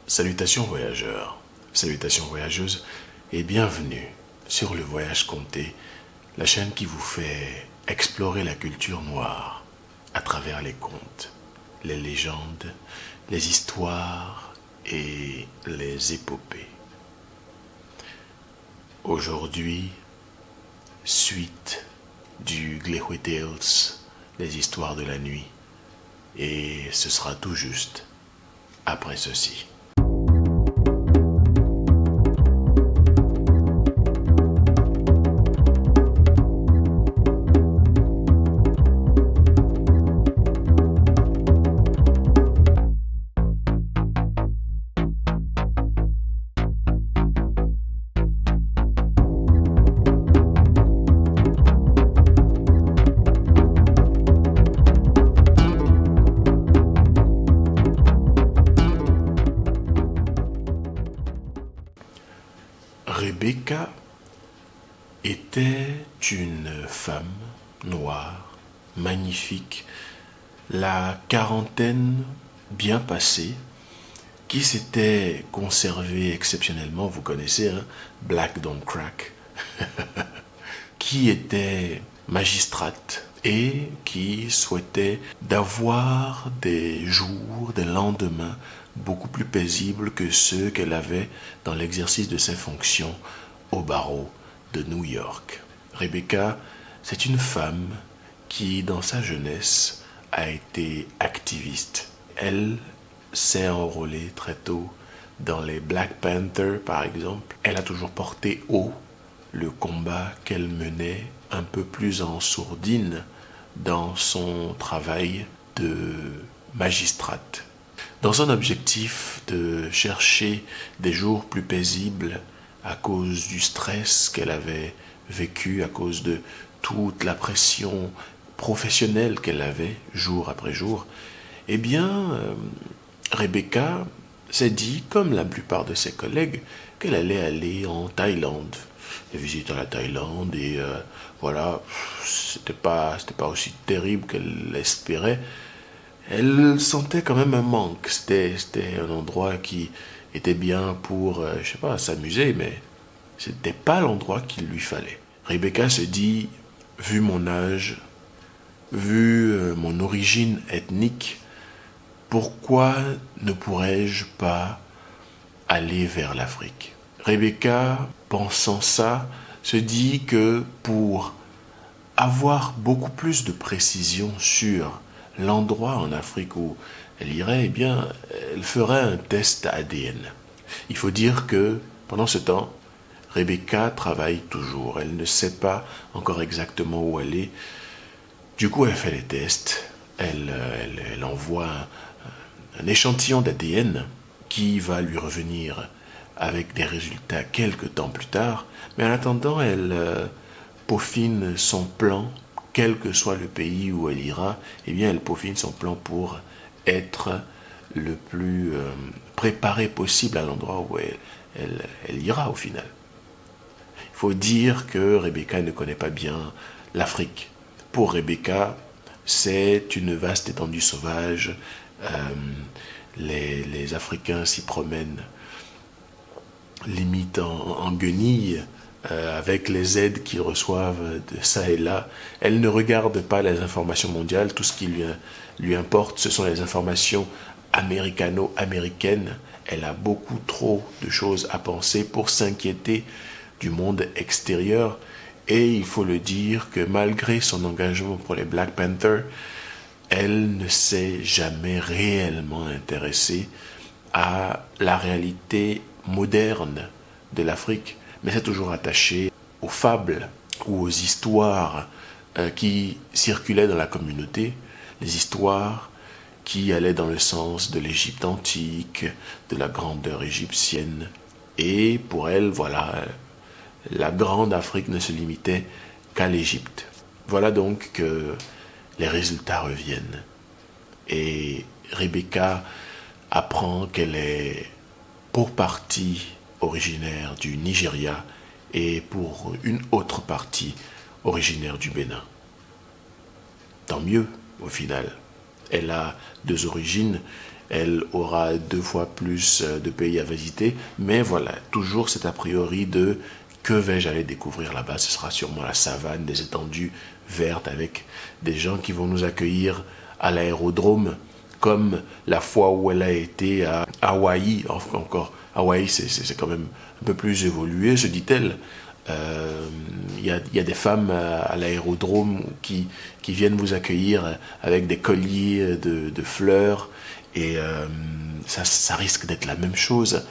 Salutations voyageurs, salutations voyageuses et bienvenue sur Le Voyage Compté, la chaîne qui vous fait explorer la culture noire à travers les contes, les légendes, les histoires et les épopées. Aujourd'hui, suite du Glehui Tales, les histoires de la nuit, et ce sera tout juste après ceci. Rebecca était une femme noire, magnifique, la quarantaine bien passée, qui s'était conservée exceptionnellement, vous connaissez, hein, Black Don't Crack, qui était magistrate et qui souhaitait d'avoir des jours, des lendemains beaucoup plus paisibles que ceux qu'elle avait dans l'exercice de ses fonctions au barreau de New York. Rebecca, c'est une femme qui, dans sa jeunesse, a été activiste. Elle s'est enrôlée très tôt dans les Black Panthers, par exemple. Elle a toujours porté haut le combat qu'elle menait un peu plus en sourdine dans son travail de magistrate. Dans un objectif de chercher des jours plus paisibles à cause du stress qu'elle avait vécu, à cause de toute la pression professionnelle qu'elle avait jour après jour, eh bien, Rebecca s'est dit, comme la plupart de ses collègues, qu'elle allait aller en Thaïlande. Elle visite la Thaïlande et voilà, c'était pas aussi terrible qu'elle l'espérait. Elle sentait quand même un manque. C'était un endroit qui était bien pour, je sais pas, s'amuser, mais c'était pas l'endroit qu'il lui fallait. Rebecca se dit, vu mon âge, vu mon origine ethnique, pourquoi ne pourrais-je pas aller vers l'Afrique? Rebecca, pensant ça, se dit que pour avoir beaucoup plus de précision sur l'endroit en Afrique où elle irait, eh bien, elle ferait un test ADN. Il faut dire que pendant ce temps, Rebecca travaille toujours. Elle ne sait pas encore exactement où elle est. Du coup, elle fait les tests. Elle envoie un échantillon d'ADN qui va lui revenir avec des résultats quelques temps plus tard. Mais en attendant, elle peaufine son plan, quel que soit le pays où elle ira, eh bien, elle peaufine son plan pour être le plus préparée possible à l'endroit où elle ira au final. Il faut dire que Rebecca ne connaît pas bien l'Afrique. Pour Rebecca, c'est une vaste étendue sauvage. Les Africains s'y promènent limite en guenilles, avec les aides qu'ils reçoivent de ça et là. Elle ne regarde pas les informations mondiales. Tout ce qui lui importe, ce sont les informations américano-américaines. Elle a beaucoup trop de choses à penser pour s'inquiéter du monde extérieur. Et il faut le dire que malgré son engagement pour les Black Panthers, elle ne s'est jamais réellement intéressée à la réalité moderne de l'Afrique, mais s'est toujours attachée aux fables ou aux histoires qui circulaient dans la communauté, les histoires qui allaient dans le sens de l'Égypte antique, de la grandeur égyptienne. Et pour elle, voilà, la grande Afrique ne se limitait qu'à l'Égypte. Voilà donc que les résultats reviennent. Et Rebecca apprend qu'elle est pour partie originaire du Nigeria et pour une autre partie originaire du Bénin. Tant mieux, au final. Elle a deux origines elle aura 2 fois plus de pays à visiter. Mais voilà, toujours cet a priori de que vais-je aller découvrir là-bas? Ce sera sûrement la savane, des étendues vertes avec des gens qui vont nous accueillir à l'aérodrome, comme la fois où elle a été à Hawaï. Encore, Hawaï, c'est quand même un peu plus évolué, se dit-elle. Il y a des femmes à l'aérodrome qui viennent vous accueillir avec des colliers de fleurs, et ça risque d'être la même chose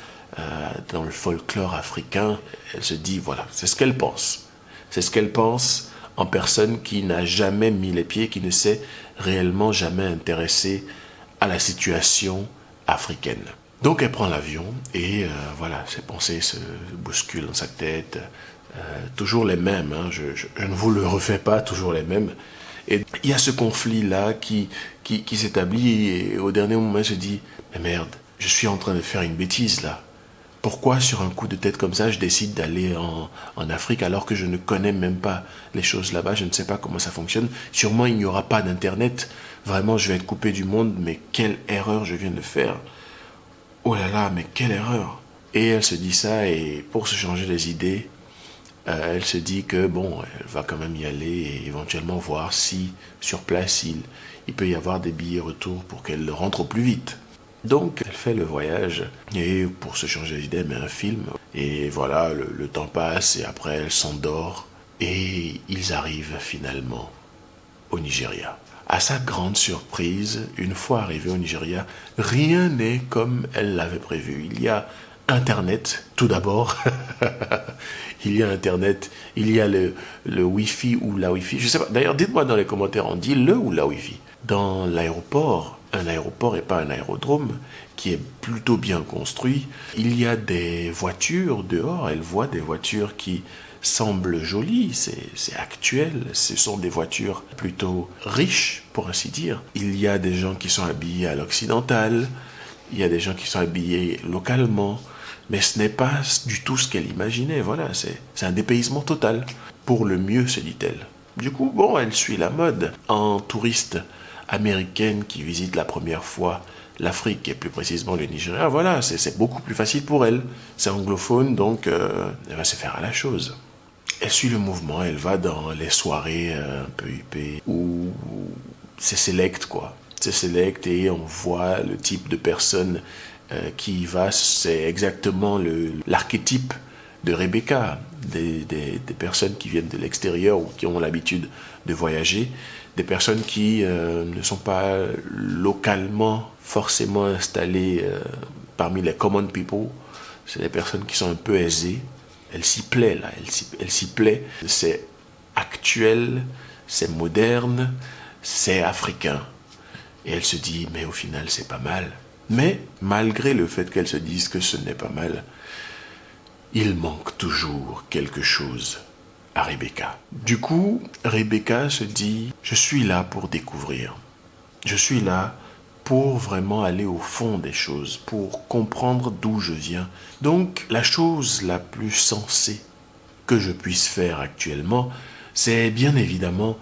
dans le folklore africain. Elle se dit, voilà, c'est ce qu'elle pense. C'est ce qu'elle pense en personne qui n'a jamais mis les pieds, qui ne s'est réellement jamais intéressée à la situation africaine. Donc elle prend l'avion et voilà, ses pensées se bousculent dans sa tête. Toujours les mêmes, hein, je ne vous le refais pas, toujours les mêmes. Et il y a ce conflit-là qui s'établit, et au dernier moment, elle se dit, mais merde, je suis en train de faire une bêtise là. Pourquoi sur un coup de tête comme ça, je décide d'aller en Afrique alors que je ne connais même pas les choses là-bas, je ne sais pas comment ça fonctionne. Sûrement il n'y aura pas d'internet, vraiment je vais être coupé du monde, mais quelle erreur je viens de faire. Oh là là, mais quelle erreur. Et elle se dit ça, et pour se changer les idées, elle se dit que bon, elle va quand même y aller et éventuellement voir si sur place il peut y avoir des billets retour pour qu'elle rentre au plus vite. Donc elle fait le voyage, et pour se changer les idées, elle met un film, et voilà, le temps passe, et après elle s'endort, et ils arrivent finalement au Nigeria. À sa grande surprise, une fois arrivée au Nigeria, rien n'est comme elle l'avait prévu. Il y a Internet, tout d'abord. Il y a Internet, il y a le Wi-Fi ou la Wi-Fi. Je sais pas. D'ailleurs, dites-moi dans les commentaires, on dit le ou la Wi-Fi. Dans l'aéroport, un aéroport et pas un aérodrome, qui est plutôt bien construit, il y a des voitures dehors. Elle voit des voitures qui semblent jolies, c'est actuel, ce sont des voitures plutôt riches, pour ainsi dire. Il y a des gens qui sont habillés à l'occidental, il y a des gens qui sont habillés localement, mais ce n'est pas du tout ce qu'elle imaginait. Voilà, c'est un dépaysement total. Pour le mieux, se dit-elle. Du coup, bon, elle suit la mode. En touriste américaine qui visite la première fois l'Afrique, et plus précisément le Nigeria, voilà, c'est beaucoup plus facile pour elle. C'est anglophone, donc elle va se faire à la chose. Elle suit le mouvement, elle va dans les soirées un peu huppées, où c'est select, quoi. C'est select, et on voit le type de personne qui y va. C'est exactement l'archétype de Rebecca, des personnes qui viennent de l'extérieur ou qui ont l'habitude de voyager, des personnes qui ne sont pas localement forcément installées parmi les common people. C'est des personnes qui sont un peu aisées. Elle s'y plaît là, elle s'y plaît. C'est actuel, c'est moderne, c'est africain. Et elle se dit, mais au final c'est pas mal. Mais malgré le fait qu'elle se dise que ce n'est pas mal, il manque toujours quelque chose à Rebecca. Du coup, Rebecca se dit, je suis là pour découvrir. Je suis là pour vraiment aller au fond des choses, pour comprendre d'où je viens. Donc, la chose la plus sensée que je puisse faire actuellement, c'est bien évidemment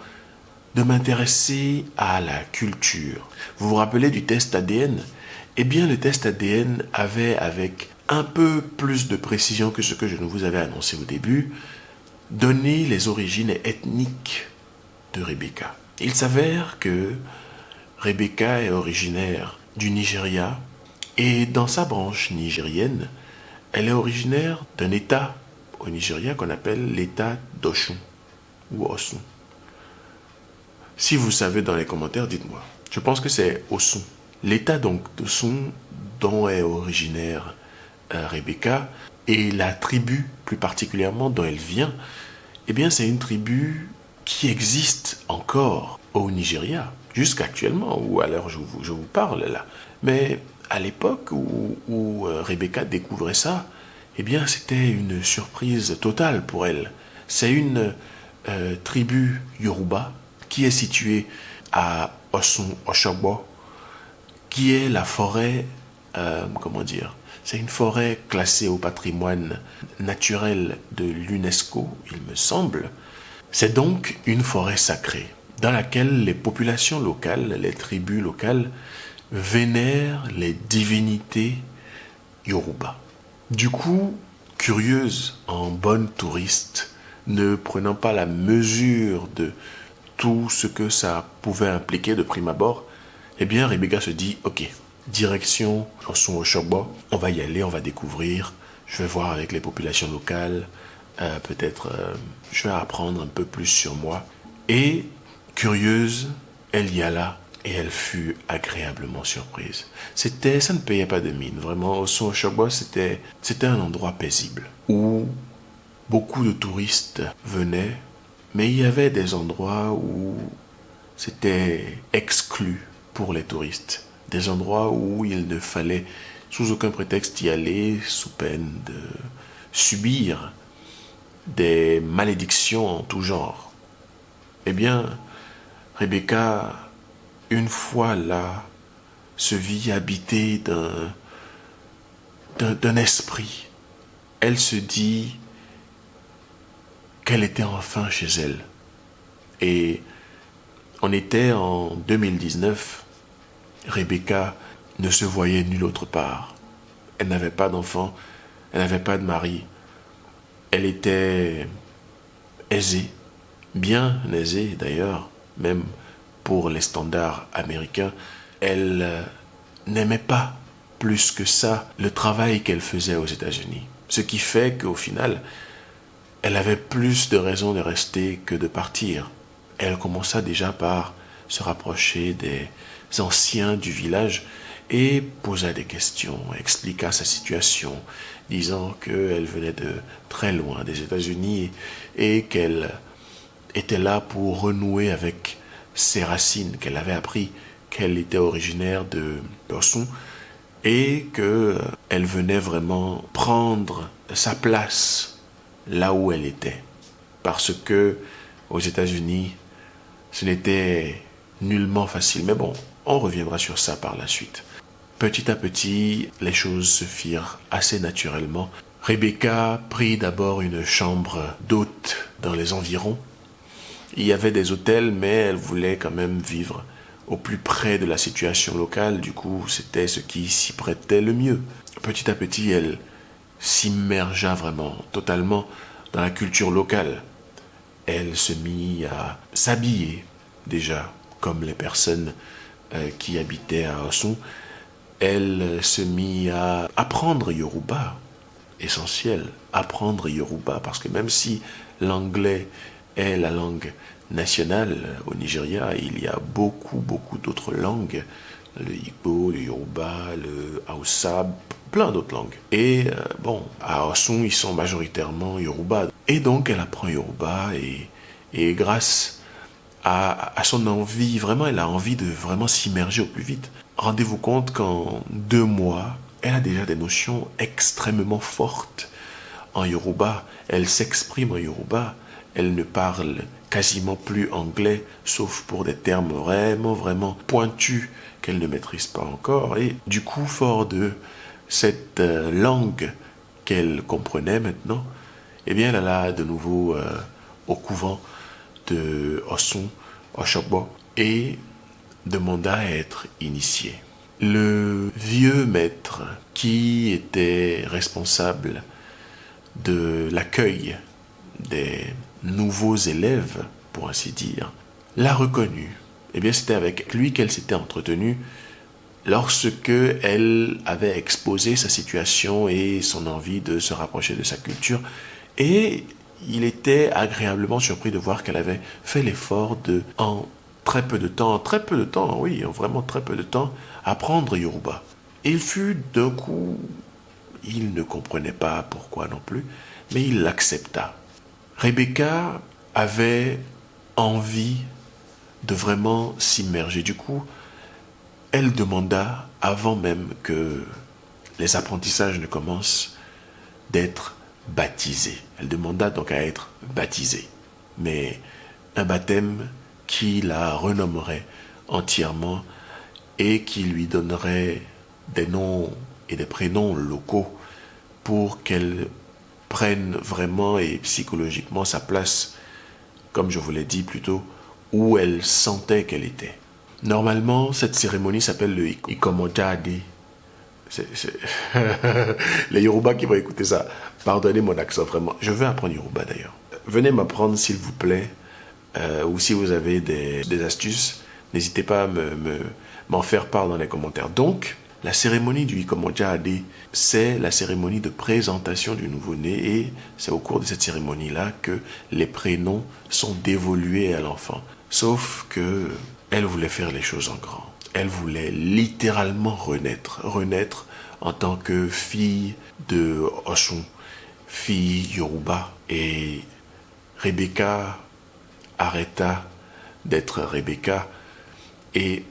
de m'intéresser à la culture. Vous vous rappelez du test ADN? Eh bien, le test ADN avait, avec un peu plus de précision que ce que je ne vous avais annoncé au début, donné les origines ethniques de Rebecca. Il s'avère que Rebecca est originaire du Nigeria, et dans sa branche nigérienne, elle est originaire d'un état au Nigeria qu'on appelle l'état d'Osun ou Osun. Si vous savez dans les commentaires, dites-moi. Je pense que c'est Osun. L'état donc d'Osun dont est originaire Rebecca, et la tribu plus particulièrement dont elle vient, eh bien c'est une tribu qui existe encore au Nigeria, jusqu'actuellement, ou à l'heure où je vous parle là. Mais à l'époque où Rebecca découvrait ça, eh bien c'était une surprise totale pour elle. C'est une tribu Yoruba qui est située à Osun-Oshogbo, qui est la forêt, comment dire, c'est une forêt classée au patrimoine naturel de l'UNESCO, il me semble. C'est donc une forêt sacrée, dans laquelle les populations locales, les tribus locales, vénère les divinités Yoruba. Du coup, curieuse, en bonne touriste, ne prenant pas la mesure de tout ce que ça pouvait impliquer de prime abord, eh bien Rebecca se dit, ok, direction Osun-Oshogbo, on va y aller, on va découvrir, je vais voir avec les populations locales, peut-être je vais apprendre un peu plus sur moi. Et curieuse, elle y alla et elle fut agréablement surprise. Ça ne payait pas de mine, vraiment. Osun-Oshogbo, c'était un endroit paisible où beaucoup de touristes venaient, mais il y avait des endroits où c'était exclu pour les touristes. Des endroits où il ne fallait sous aucun prétexte y aller sous peine de subir des malédictions en tout genre. Eh bien, Rebecca, une fois là, se vit habitée d'un esprit. Elle se dit qu'elle était enfin chez elle. Et on était en 2019. Rebecca ne se voyait nulle autre part. Elle n'avait pas d'enfant, elle n'avait pas de mari. Elle était aisée, bien aisée d'ailleurs, même pour les standards américains. Elle n'aimait pas plus que ça le travail qu'elle faisait aux États-Unis. Ce qui fait qu'au final, elle avait plus de raisons de rester que de partir. Elle commença déjà par se rapprocher des anciens du village et posa des questions, expliqua sa situation, disant qu'elle venait de très loin des États-Unis et qu'elle était là pour renouer avec ses racines, qu'elle avait appris qu'elle était originaire de Osun et qu'elle venait vraiment prendre sa place là où elle était. Parce que aux États-Unis, ce n'était nullement facile. Mais bon, on reviendra sur ça par la suite. Petit à petit, les choses se firent assez naturellement. Rebecca prit d'abord une chambre d'hôte dans les environs. Il y avait des hôtels, mais elle voulait quand même vivre au plus près de la situation locale. Du coup, c'était ce qui s'y prêtait le mieux. Petit à petit, elle s'immergea vraiment, totalement dans la culture locale. Elle se mit à s'habiller déjà comme les personnes qui habitaient à Osun. Elle se mit à apprendre Yoruba, essentiel, apprendre Yoruba, parce que même si l'anglais est la langue nationale au Nigeria, il y a beaucoup d'autres langues, le Igbo, le Yoruba, le Hausa, plein d'autres langues. Et bon, à Osun, ils sont majoritairement Yoruba. Et donc, elle apprend Yoruba et grâce à son envie, vraiment, elle a envie de vraiment s'immerger au plus vite. Rendez-vous compte qu'en 2 mois, elle a déjà des notions extrêmement fortes en Yoruba. Elle s'exprime en Yoruba. Elle ne parle quasiment plus anglais, sauf pour des termes vraiment pointus qu'elle ne maîtrise pas encore. Et du coup, fort de cette langue qu'elle comprenait maintenant, eh bien, elle alla de nouveau au couvent de Osun-Oshogbo et demanda à être initiée. Le vieux maître qui était responsable de l'accueil des nouveaux élèves, pour ainsi dire, l'a reconnue. Eh bien, c'était avec lui qu'elle s'était entretenue lorsque elle avait exposé sa situation et son envie de se rapprocher de sa culture. Et il était agréablement surpris de voir qu'elle avait fait l'effort de, en très peu de temps, oui, en vraiment très peu de temps, apprendre Yoruba. Et il fut d'un coup, il ne comprenait pas pourquoi non plus, mais il l'accepta. Rebecca avait envie de vraiment s'immerger. Du coup, elle demanda, avant même que les apprentissages ne commencent, d'être baptisée. Elle demanda donc à être baptisée. Mais un baptême qui la renommerait entièrement et qui lui donnerait des noms et des prénoms locaux pour qu'elle prenne vraiment et psychologiquement sa place, comme je vous l'ai dit plus tôt, où elle sentait qu'elle était. Normalement, cette cérémonie s'appelle le Ikomojade. C'est les Yoruba qui vont écouter ça. Pardonnez mon accent, vraiment. Je veux apprendre Yoruba d'ailleurs. Venez m'apprendre s'il vous plaît. Ou si vous avez des astuces, n'hésitez pas à m'en faire part dans les commentaires. Donc, la cérémonie du Ikomojade, c'est la cérémonie de présentation du nouveau-né et c'est au cours de cette cérémonie-là que les prénoms sont dévolués à l'enfant. Sauf que elle voulait faire les choses en grand. Elle voulait littéralement renaître en tant que fille de Oshun, fille Yoruba. Et Rebecca arrêta d'être Rebecca et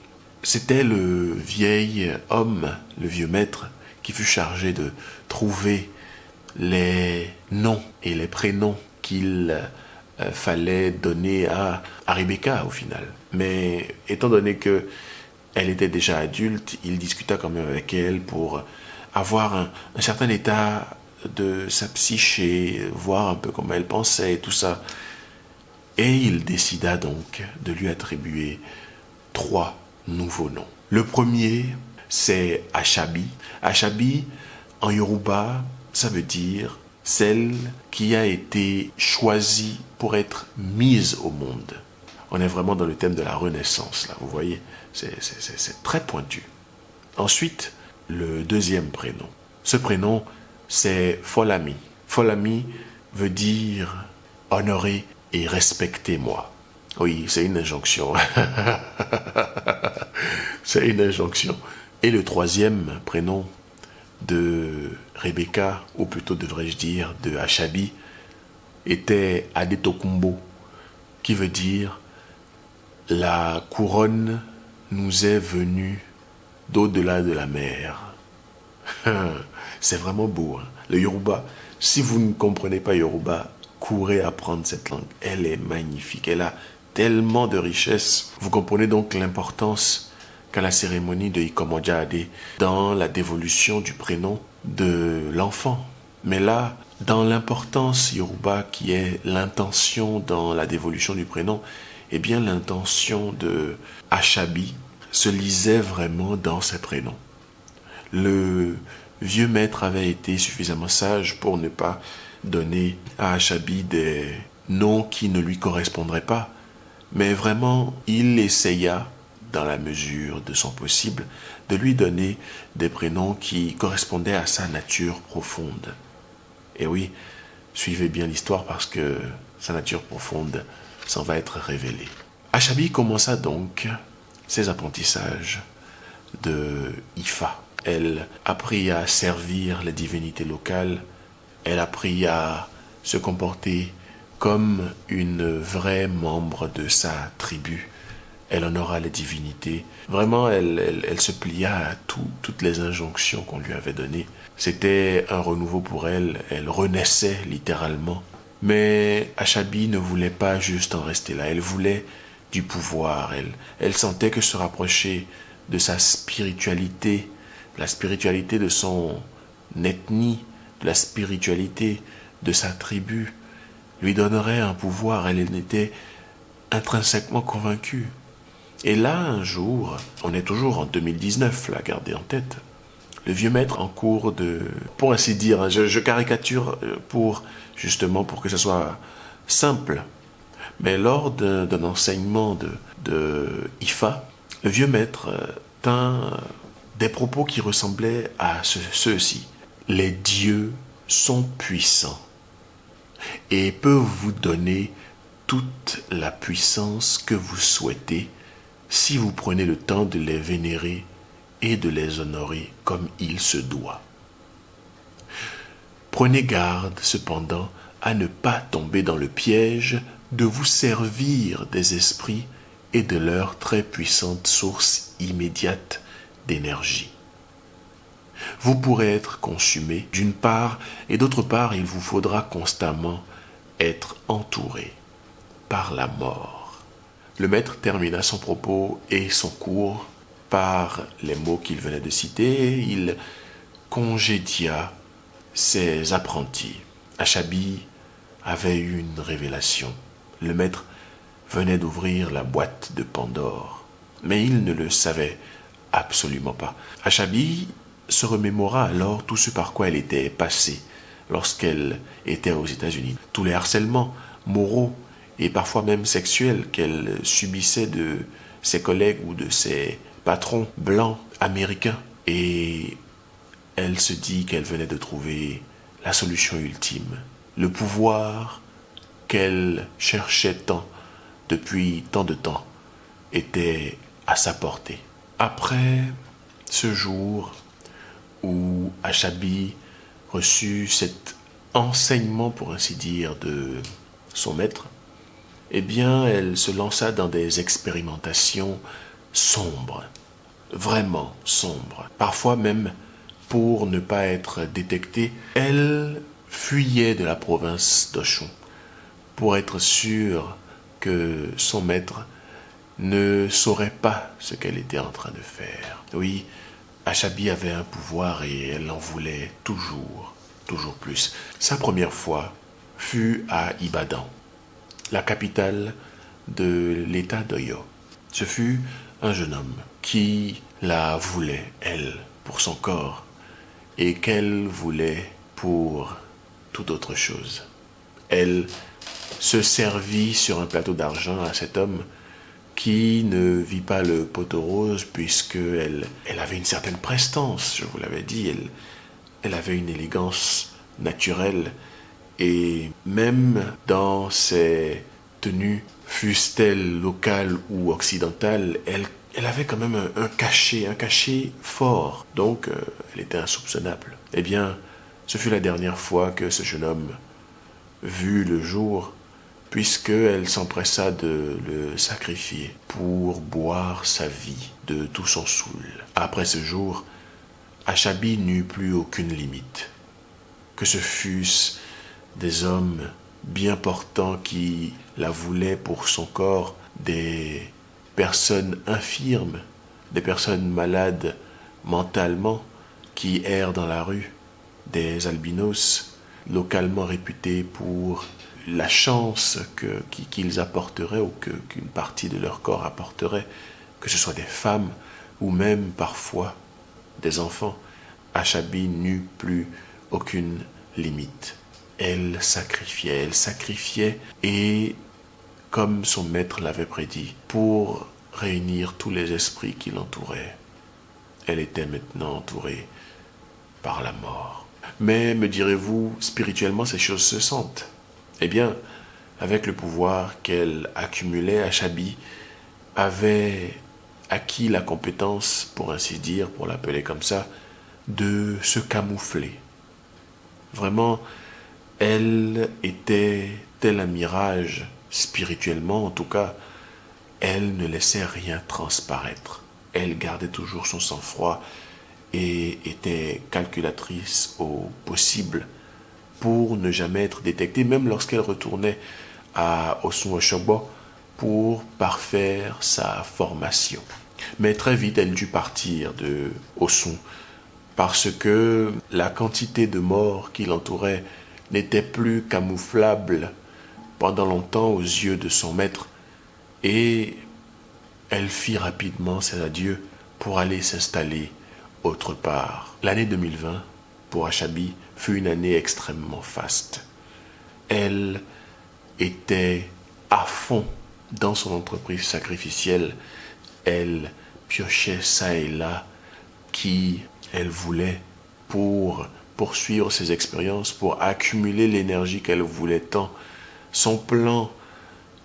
c'était le vieil homme, le vieux maître, qui fut chargé de trouver les noms et les prénoms qu'il fallait donner à Rebecca au final. Mais étant donné que elle était déjà adulte, il discuta quand même avec elle pour avoir un certain état de sa psyché, voir un peu comment elle pensait et tout ça. Et il décida donc de lui attribuer 3 nouveaux noms. Le premier, c'est Ashabi. Ashabi, en Yoruba, ça veut dire celle qui a été choisie pour être mise au monde. On est vraiment dans le thème de la renaissance, là, vous voyez, c'est très pointu. Ensuite, le deuxième prénom. Ce prénom, c'est Folami. Folami veut dire honorer et respectez-moi. Oui, c'est une injonction. C'est une injonction. Et le troisième prénom de Rebecca, ou plutôt devrais-je dire de Ashabi, était Adetokumbo, qui veut dire la couronne nous est venue d'au-delà de la mer. C'est vraiment beau, hein? Le Yoruba, si vous ne comprenez pas Yoruba, courez apprendre cette langue. Elle est magnifique, elle a tellement de richesse. Vous comprenez donc l'importance qu'a la cérémonie de Ikomojade dans la dévolution du prénom de l'enfant. Mais là, dans l'importance Yoruba qui est l'intention dans la dévolution du prénom, eh bien l'intention de Ashabi se lisait vraiment dans ses prénoms. Le vieux maître avait été suffisamment sage pour ne pas donner à Ashabi des noms qui ne lui correspondraient pas. Mais vraiment, il essaya, dans la mesure de son possible, de lui donner des prénoms qui correspondaient à sa nature profonde. Et oui, suivez bien l'histoire parce que sa nature profonde s'en va être révélée. Ashabi commença donc ses apprentissages de Ifa. Elle apprit à servir les divinités locales, elle apprit à se comporter comme une vraie membre de sa tribu. Elle honora les divinités. Vraiment, elle se plia à toutes les injonctions qu'on lui avait données. C'était un renouveau pour elle. Elle renaissait littéralement. Mais Ashabi ne voulait pas juste en rester là. Elle voulait du pouvoir. Elle sentait que se rapprocher de sa spiritualité, la spiritualité de son ethnie, de la spiritualité de sa tribu, lui donnerait un pouvoir. Elle en était intrinsèquement convaincue. Et là, un jour, on est toujours en 2019, là, gardez en tête, le vieux maître en cours de, pour ainsi dire, hein, je caricature justement pour que ce soit simple, mais lors d'un enseignement de Ifa, le vieux maître tint des propos qui ressemblaient à ceux-ci. Les dieux sont puissants et peuvent vous donner toute la puissance que vous souhaitez si vous prenez le temps de les vénérer et de les honorer comme il se doit. Prenez garde cependant à ne pas tomber dans le piège de vous servir des esprits et de leur très puissante source immédiate d'énergie. Vous pourrez être consumé d'une part et d'autre part il vous faudra constamment être entouré par la mort. Le maître termina son propos et son cours par les mots qu'il venait de citer. Il congédia ses apprentis. Ashabi avait eu une révélation. Le maître venait d'ouvrir la boîte de Pandore. Mais il ne le savait absolument pas. Achabi se remémora alors tout ce par quoi elle était passée lorsqu'elle était aux États-Unis. Tous les harcèlements moraux et parfois même sexuels qu'elle subissait de ses collègues ou de ses patrons blancs américains. Et elle se dit qu'elle venait de trouver la solution ultime, le pouvoir qu'elle cherchait tant depuis tant de temps était à sa portée. Après ce jour où Achabi reçut cet enseignement, pour ainsi dire, de son maître, eh bien, elle se lança dans des expérimentations sombres, vraiment sombres. Parfois même, pour ne pas être détectée, elle fuyait de la province d'Oshun pour être sûre que son maître ne saurait pas ce qu'elle était en train de faire. Oui, Achabi avait un pouvoir et elle en voulait toujours, toujours plus. Sa première fois fut à Ibadan, la capitale de l'État d'Oyo. Ce fut un jeune homme qui la voulait, elle, pour son corps, et qu'elle voulait pour toute autre chose. Elle se servit sur un plateau d'argent à cet homme qui ne vit pas le poteau rose puisqu'elle avait une certaine prestance, je vous l'avais dit, elle avait une élégance naturelle et même dans ses tenues, fussent-elles locales ou occidentales, elle avait quand même un cachet fort, donc elle était insoupçonnable. Eh bien, ce fut la dernière fois que ce jeune homme vit le jour puisqu'elle s'empressa de le sacrifier pour boire sa vie de tout son soul. Après ce jour, Achabi n'eut plus aucune limite. Que ce fussent des hommes bien portants qui la voulaient pour son corps, des personnes infirmes, des personnes malades mentalement qui errent dans la rue, des albinos localement réputés pour la chance qu'ils apporteraient ou qu'une partie de leur corps apporterait, que ce soit des femmes ou même parfois des enfants. Achabi n'eut plus aucune limite. Elle sacrifiait et, comme son maître l'avait prédit, pour réunir tous les esprits qui l'entouraient. Elle était maintenant entourée par la mort. Mais, me direz-vous, spirituellement, ces choses se sentent. Eh bien, avec le pouvoir qu'elle accumulait, Achabi avait acquis la compétence, pour ainsi dire, pour l'appeler comme ça, de se camoufler. Vraiment, elle était tel un mirage, spirituellement en tout cas, elle ne laissait rien transparaître. Elle gardait toujours son sang-froid et était calculatrice au possible pour ne jamais être détectée, même lorsqu'elle retournait à Osun-Osogbo pour parfaire sa formation. Mais très vite, elle dut partir de Osun parce que la quantité de morts qui l'entourait n'était plus camouflable pendant longtemps aux yeux de son maître et elle fit rapidement ses adieux pour aller s'installer autre part. L'année 2020, pour Achabi, fut une année extrêmement faste. Elle était à fond dans son entreprise sacrificielle. Elle piochait ça et là qui elle voulait pour poursuivre ses expériences, pour accumuler l'énergie qu'elle voulait tant. Son plan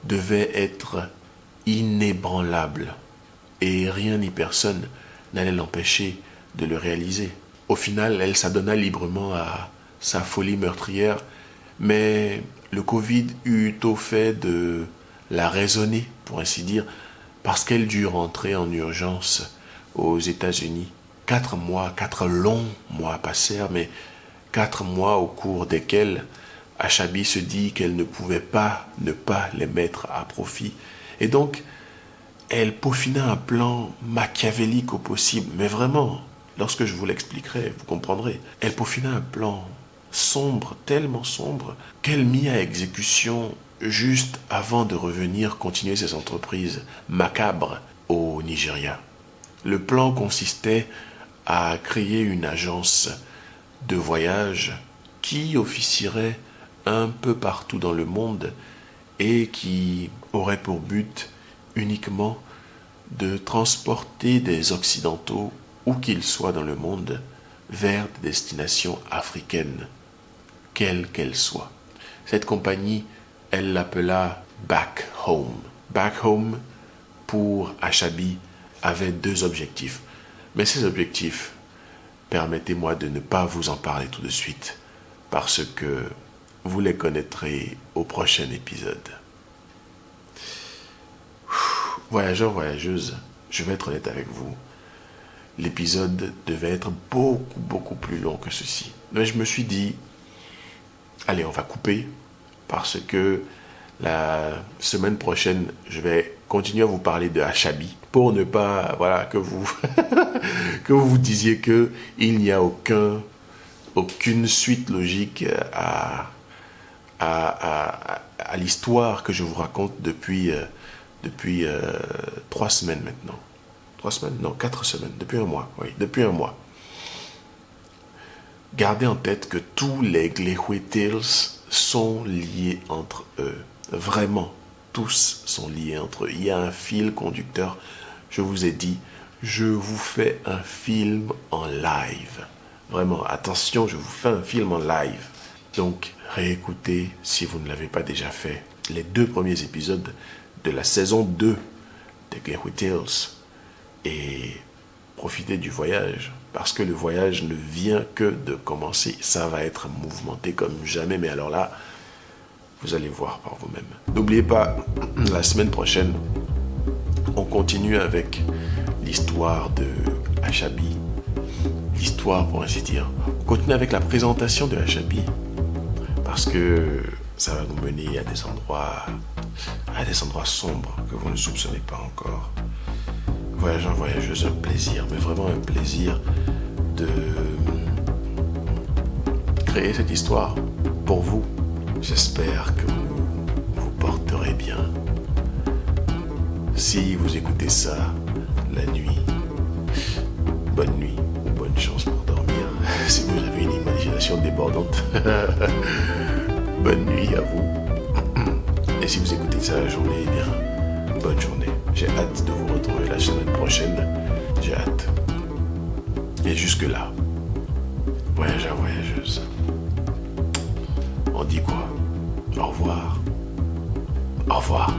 devait être inébranlable et rien ni personne n'allait l'empêcher de le réaliser. Au final, elle s'adonna librement à sa folie meurtrière, mais le Covid eut au fait de la raisonner, pour ainsi dire, parce qu'elle dut rentrer en urgence aux États-Unis. 4 mois, 4 longs mois passèrent, mais 4 mois au cours desquels Achabi se dit qu'elle ne pouvait pas ne pas les mettre à profit. Et donc, elle peaufina un plan machiavélique au possible, mais vraiment, lorsque je vous l'expliquerai, vous comprendrez. Elle peaufina un plan sombre, tellement sombre, qu'elle mit à exécution juste avant de revenir continuer ses entreprises macabres. au Nigeria. Le plan consistait à créer une agence de voyage qui officierait un peu partout dans le monde et qui aurait pour but uniquement de transporter des Occidentaux, où qu'ils soient dans le monde, vers des destinations africaines, quelles qu'elles soient. Cette compagnie, elle l'appela Back Home. Back Home, pour Achabi, avait deux objectifs. Mais ces objectifs, permettez-moi de ne pas vous en parler tout de suite, parce que vous les connaîtrez au prochain épisode. Voyageurs, voyageuses, je vais être honnête avec vous. L'épisode devait être beaucoup plus long que ceci. Mais je me suis dit, allez, on va couper, parce que la semaine prochaine, je vais continuer à vous parler de Achabi, pour ne pas, voilà, que vous que vous disiez que il n'y a aucune suite logique à l'histoire que je vous raconte depuis 3 semaines maintenant. 3 semaines? Non, 4 semaines. Depuis un mois. Oui, depuis un mois. Gardez en tête que tous les Glehwe Tales sont liés entre eux. Vraiment, tous sont liés entre eux. Il y a un fil conducteur. Je vous ai dit, je vous fais un film en live. Vraiment, attention, je vous fais un film en live. Donc, réécoutez, si vous ne l'avez pas déjà fait, les 2 premiers épisodes de la saison 2 des Glehwe Tales et profitez du voyage, parce que le voyage ne vient que de commencer. Ça va être mouvementé comme jamais, mais alors là, vous allez voir par vous-même. N'oubliez pas, la semaine prochaine, on continue avec l'histoire de Achabi. L'histoire, pour ainsi dire. On continue avec la présentation de Achabi, parce que ça va nous mener à des endroits sombres que vous ne soupçonnez pas encore. Voyageurs, voyageuses, un plaisir, mais vraiment un plaisir de créer cette histoire pour vous. J'espère que vous vous porterez bien. Si vous écoutez ça la nuit, bonne nuit ou bonne chance pour dormir. Si vous avez une imagination débordante, bonne nuit à vous. Et si vous écoutez ça la journée, eh bien, bonne journée. J'ai hâte de vous retrouver la semaine prochaine. J'ai hâte. Et jusque-là, voyageurs, voyageuses, on dit quoi? Au revoir. Au revoir.